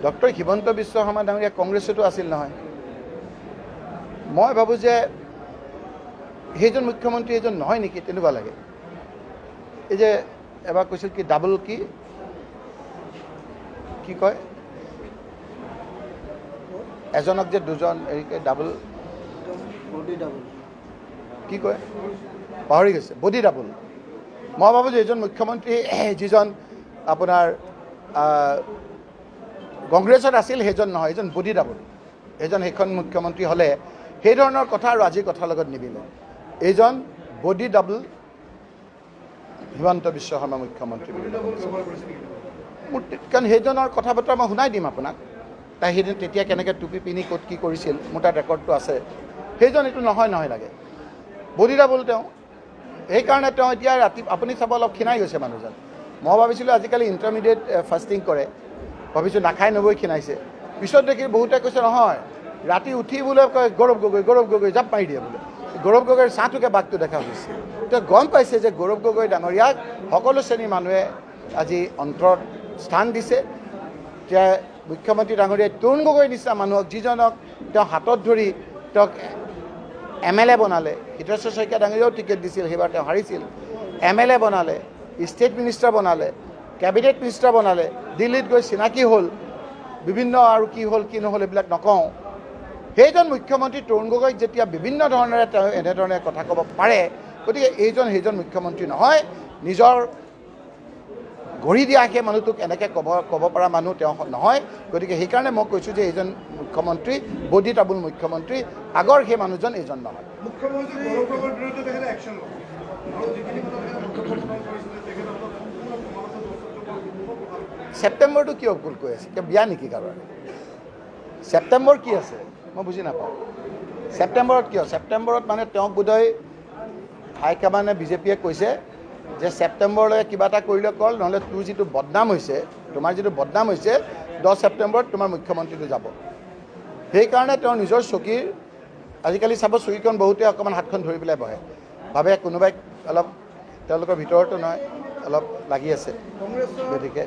Doctor Himanta Biswa Sarma ডাঙৰীয়া কংগ্ৰেছতো আছিল নহয়। মই ভাবোঁ যে সেইজন মুখ্যমন্ত্ৰী এজন নহয় নেকি তেনেকুৱা লাগে। এই যে এবাৰ কৈছিল কি ডাবল কি কয় এজনক যে দুজন হেৰিকে ডাবল কি কয় পাহৰি গৈছে, বডি ডাবল। মই ভাবোঁ যে এজন মুখ্যমন্ত্ৰী যিজন আপোনাৰ কংগ্ৰেছত আছিল সেইজন নহয়, এজন বডি ডাবল। এজন সেইখন মুখ্যমন্ত্ৰী হ'লে সেই ধৰণৰ কথা আৰু আজিৰ কথাৰ লগত নিমিলে। এইজন বডি ডাবল হিমন্ত বিশ্ব শৰ্মা মুখ্যমন্ত্ৰী বুলি মোৰ, কাৰণ সেইজনৰ কথা বতৰা মই শুনাই দিম আপোনাক। তাই সেইদিন তেতিয়া কেনেকৈ টুপি পিন্ধি ক'ত কি কৰিছিল মোৰ তাত ৰেকৰ্ডটো আছে। সেইজন এইটো নহয় লাগে, বডি ডাবল তেওঁ। সেইকাৰণে তেওঁ এতিয়া ৰাতি আপুনি চাব অলপ ক্ষীণাই গৈছে মানুহজন। মই ভাবিছিলোঁ আজিকালি ইণ্টাৰমিডিয়েট ফাষ্টিং কৰে, ভাবিছোঁ নাখাই নবৈ ক্ষীণাইছে। পিছত দেখি বহুতে কৈছে নহয়, ৰাতি উঠি বোলে কয় গৌৰৱ গগৈ জাপ মাৰি দিয়ে বোলে। গৌৰৱ গগৈৰ চাহটোকে বাঘটো দেখা হৈছে। তেওঁ গম পাইছে যে গৌৰৱ গগৈ ডাঙৰীয়াক সকলো শ্ৰেণীৰ মানুহে আজি অন্তৰত স্থান দিছে। যে মুখ্যমন্ত্ৰী ডাঙৰীয়াই তৰুণ গগৈৰ নিচিনা মানুহক, যিজনক তেওঁ হাতত ধৰি তেওঁক MLA বনালে। হিতেশ্বৰ শইকীয়া ডাঙৰীয়াও টিকেট দিছিল, সেইবাৰ তেওঁ হাৰিছিল। MLA বনালে, ষ্টেট মিনিষ্টাৰ বনালে, কেবিনেট মিনিষ্টাৰ বনালে, দিল্লীত গৈ চিনাকি হ'ল, বিভিন্ন আৰু কি হ'ল কি নহ'ল এইবিলাক নকওঁ। সেইজন মুখ্যমন্ত্ৰী তৰুণ গগৈক যেতিয়া বিভিন্ন ধৰণেৰে তেওঁ এনেধৰণে কথা ক'ব পাৰে, গতিকে এইজন সেইজন মুখ্যমন্ত্ৰী নহয়। নিজৰ গঢ়ি দিয়া সেই মানুহটোক এনেকৈ ক'ব পৰা মানুহ তেওঁ নহয়। গতিকে সেইকাৰণে মই কৈছোঁ যে এইজন মুখ্যমন্ত্ৰী বডি ডাবল মুখ্যমন্ত্ৰী, আগৰ সেই মানুহজন এইজন নহয়। ছেপ্টেম্বৰটো কিয় ভুল কৈ আছে? কিয় বিয়া নেকি কাৰোবাৰ? ছেপ্টেম্বৰ কি আছে মই বুজি নাপাওঁ। ছেপ্টেম্বৰত কিয়? ছেপ্টেম্বৰত মানে তেওঁক বোধহয় হাইকমাণ্ডে বিজেপিয়ে কৈছে যে ছেপ্টেম্বৰলৈকে কিবা এটা কৰিলে কৰ, নহ'লে তোৰ যিটো বদনাম হৈছে, তোমাৰ যিটো বদনাম হৈছে 10 ছেপ্টেম্বৰত তোমাৰ মুখ্যমন্ত্ৰীটো যাব। সেইকাৰণে তেওঁ নিজৰ চকীৰ, আজিকালি চাব চকীখন বহুতে অকণমান হাতখন ধৰি পেলাই বহে, ভাবে কোনোবাই অলপ তেওঁলোকৰ ভিতৰতো নহয় অলপ লাগি আছে। গতিকে